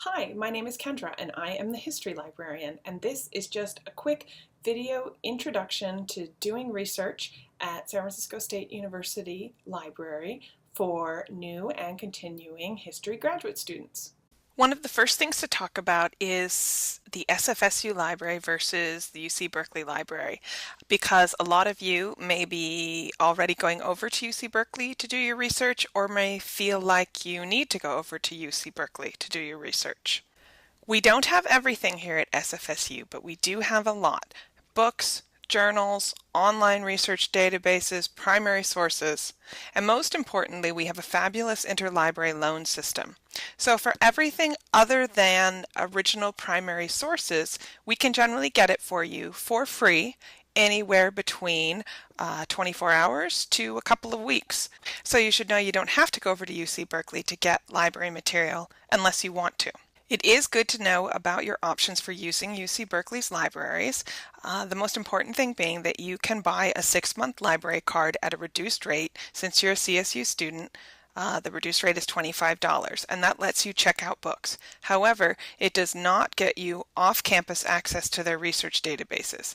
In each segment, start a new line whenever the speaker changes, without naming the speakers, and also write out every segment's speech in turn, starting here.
Hi, my name is Kendra and I am the history librarian, and this is just a quick video introduction to doing research at San Francisco State University Library for new and continuing history graduate students.
One of the first things to talk about is the SFSU library versus the UC Berkeley library, because a lot of you may be already going over to UC Berkeley to do your research or may feel like you need to go over to UC Berkeley to do your research. We don't have everything here at SFSU, but we do have a lot. Books, journals, online research databases, primary sources, and most importantly, we have a fabulous interlibrary loan system. So for everything other than original primary sources, we can generally get it for you for free anywhere between 24 hours to a couple of weeks. So you should know you don't have to go over to UC Berkeley to get library material unless you want to. It is good to know about your options for using UC Berkeley's libraries. The most important thing being that you can buy a 6-month library card at a reduced rate. Since you're a CSU student, the reduced rate is $25, and that lets you check out books. However, it does not get you off-campus access to their research databases.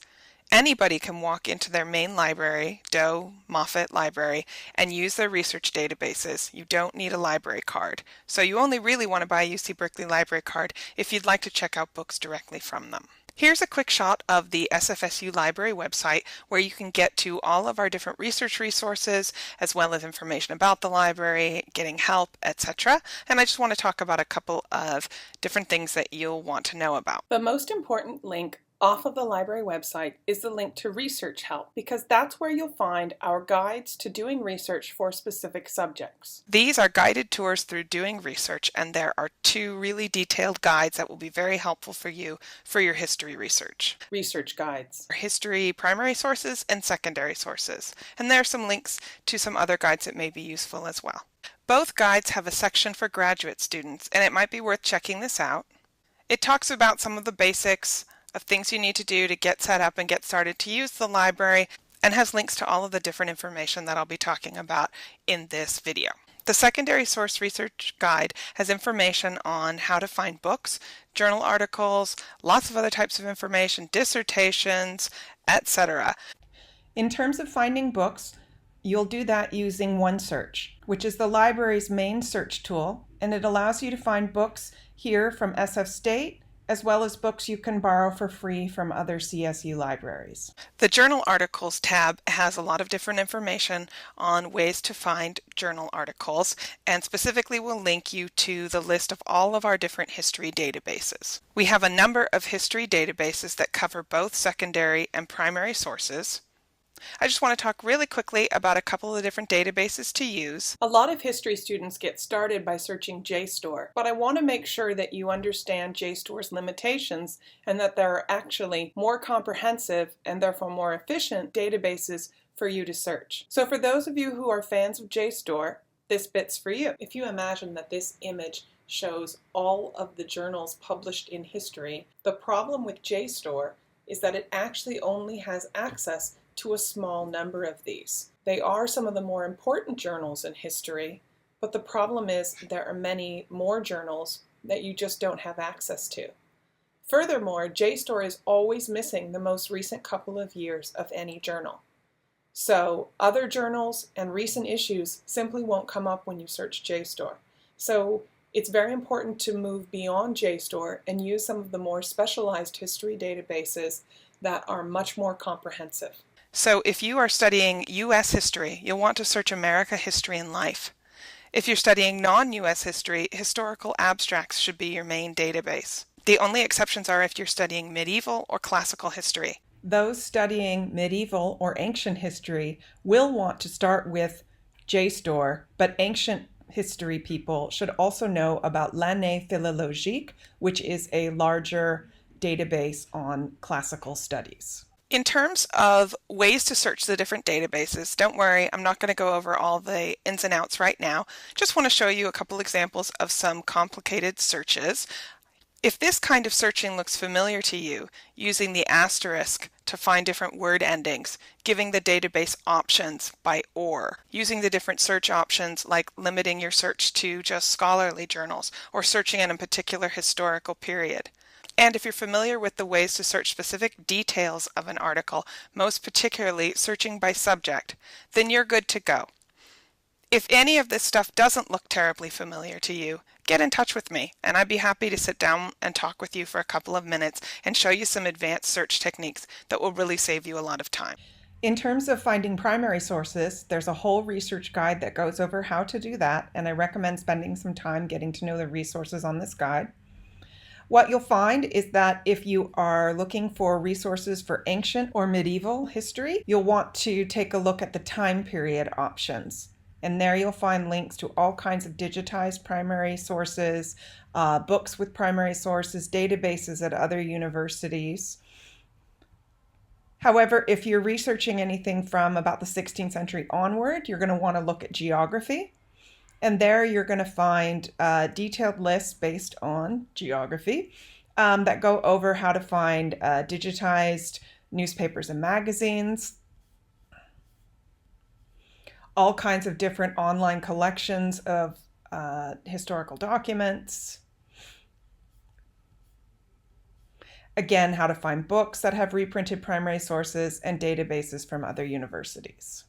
Anybody can walk into their main library, Doe, Moffett Library, and use their research databases. You don't need a library card. So you only really want to buy a UC Berkeley library card if you'd like to check out books directly from them. Here's a quick shot of the SFSU library website where you can get to all of our different research resources as well as information about the library, getting help, etc. And I just want to talk about a couple of different things that you'll want to know about.
The most important link off of the library website is the link to research help, because that's where you'll find our guides to doing research for specific subjects.
These are guided tours through doing research, and there are 2 really detailed guides that will be very helpful for you for your history research.
Research guides.
History primary sources and secondary sources. And there are some links to some other guides that may be useful as well. Both guides have a section for graduate students, and it might be worth checking this out. It talks about some of the basics of things you need to do to get set up and get started to use the library, and has links to all of the different information that I'll be talking about in this video. The secondary source research guide has information on how to find books, journal articles, lots of other types of information, dissertations, etc.
In terms of finding books, you'll do that using OneSearch, which is the library's main search tool, and it allows you to find books here from SF State, as well as books you can borrow for free from other CSU libraries.
The Journal Articles tab has a lot of different information on ways to find journal articles, and specifically will link you to the list of all of our different history databases. We have a number of history databases that cover both secondary and primary sources. I just want to talk really quickly about a couple of different databases to use.
A lot of history students get started by searching JSTOR, but I want to make sure that you understand JSTOR's limitations and that there are actually more comprehensive and therefore more efficient databases for you to search. So for those of you who are fans of JSTOR, this bit's for you. If you imagine that this image shows all of the journals published in history, the problem with JSTOR is that it actually only has access to a small number of these. They are some of the more important journals in history, but the problem is there are many more journals that you just don't have access to. Furthermore, JSTOR is always missing the most recent couple of years of any journal. So other journals and recent issues simply won't come up when you search JSTOR. So it's very important to move beyond JSTOR and use some of the more specialized history databases that are much more comprehensive.
So if you are studying U.S. history, you'll want to search America History and Life. If you're studying non-U.S. history, historical abstracts should be your main database. The only exceptions are if you're studying medieval or classical history.
Those studying medieval or ancient history will want to start with JSTOR, but ancient history people should also know about l'année philologique, which is a larger database on classical studies.
In terms of ways to search the different databases, don't worry, I'm not going to go over all the ins and outs right now. Just want to show you a couple examples of some complicated searches. If this kind of searching looks familiar to you, using the asterisk to find different word endings, giving the database options by or, using the different search options like limiting your search to just scholarly journals or searching in a particular historical period. And if you're familiar with the ways to search specific details of an article, most particularly searching by subject, then you're good to go. If any of this stuff doesn't look terribly familiar to you, get in touch with me, and I'd be happy to sit down and talk with you for a couple of minutes and show you some advanced search techniques that will really save you a lot of time.
In terms of finding primary sources, there's a whole research guide that goes over how to do that, and I recommend spending some time getting to know the resources on this guide. What you'll find is that if you are looking for resources for ancient or medieval history, you'll want to take a look at the time period options. And there you'll find links to all kinds of digitized primary sources, books with primary sources, databases at other universities. However, if you're researching anything from about the 16th century onward, you're going to want to look at geography. And there you're going to find detailed lists based on geography that go over how to find digitized newspapers and magazines, all kinds of different online collections of historical documents. Again, how to find books that have reprinted primary sources and databases from other universities.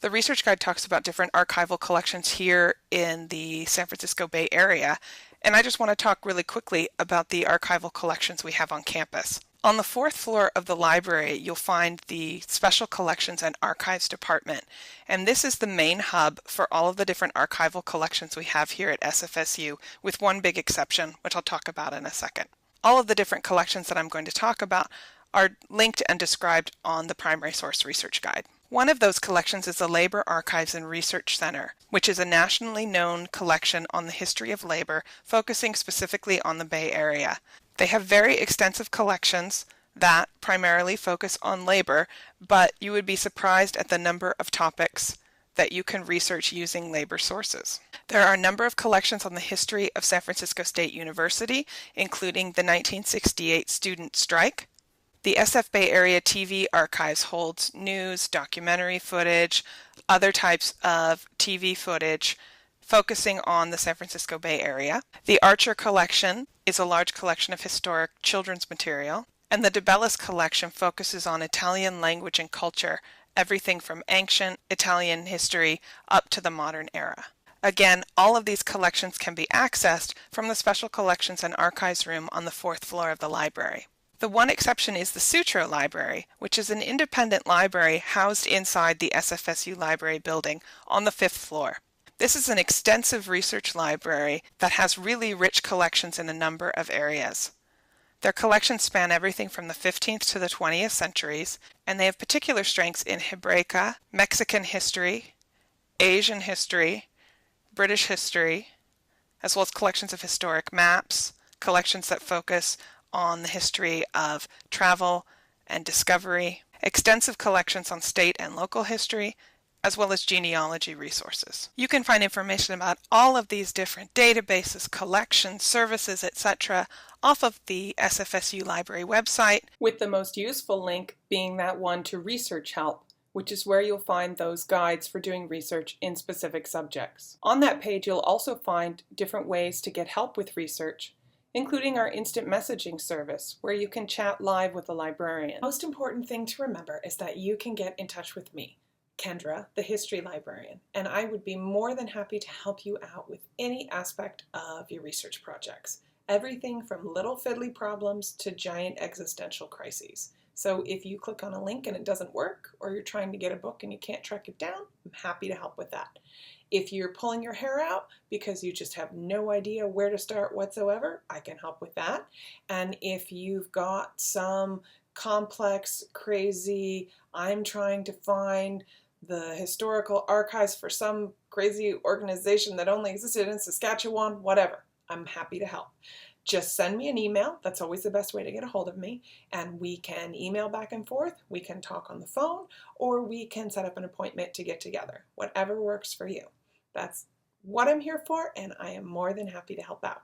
The research guide talks about different archival collections here in the San Francisco Bay Area, and I just want to talk really quickly about the archival collections we have on campus. On the 4th floor of the library, you'll find the Special Collections and Archives Department, and this is the main hub for all of the different archival collections we have here at SFSU, with one big exception, which I'll talk about in a second. All of the different collections that I'm going to talk about are linked and described on the Primary Source Research Guide. One of those collections is the Labor Archives and Research Center, which is a nationally known collection on the history of labor, focusing specifically on the Bay Area. They have very extensive collections that primarily focus on labor, but you would be surprised at the number of topics that you can research using labor sources. There are a number of collections on the history of San Francisco State University, including the 1968 student strike. The SF Bay Area TV Archives holds news, documentary footage, other types of TV footage focusing on the San Francisco Bay Area. The Archer Collection is a large collection of historic children's material, and the DeBellis Collection focuses on Italian language and culture, everything from ancient Italian history up to the modern era. Again, all of these collections can be accessed from the Special Collections and Archives room on the 4th floor of the library. The one exception is the Sutro Library, which is an independent library housed inside the SFSU Library building on the 5th floor. This is an extensive research library that has really rich collections in a number of areas. Their collections span everything from the 15th to the 20th centuries, and they have particular strengths in Hebraica, Mexican history, Asian history, British history, as well as collections of historic maps, collections that focus on the history of travel and discovery, extensive collections on state and local history, as well as genealogy resources. You can find information about all of these different databases, collections, services, etc. off of the SFSU Library website,
with the most useful link being that one to Research Help, which is where you'll find those guides for doing research in specific subjects. On that page, you'll also find different ways to get help with research, including our instant messaging service, where you can chat live with a librarian. The most important thing to remember is that you can get in touch with me, Kendra, the history librarian, and I would be more than happy to help you out with any aspect of your research projects. Everything from little fiddly problems to giant existential crises. So if you click on a link and it doesn't work, or you're trying to get a book and you can't track it down, I'm happy to help with that. If you're pulling your hair out because you just have no idea where to start whatsoever, I can help with that. And if you've got some complex, crazy, I'm trying to find the historical archives for some crazy organization that only existed in Saskatchewan, whatever, I'm happy to help. Just send me an email. That's always the best way to get a hold of me. And we can email back and forth. We can talk on the phone, or we can set up an appointment to get together. Whatever works for you. That's what I'm here for, and I am more than happy to help out.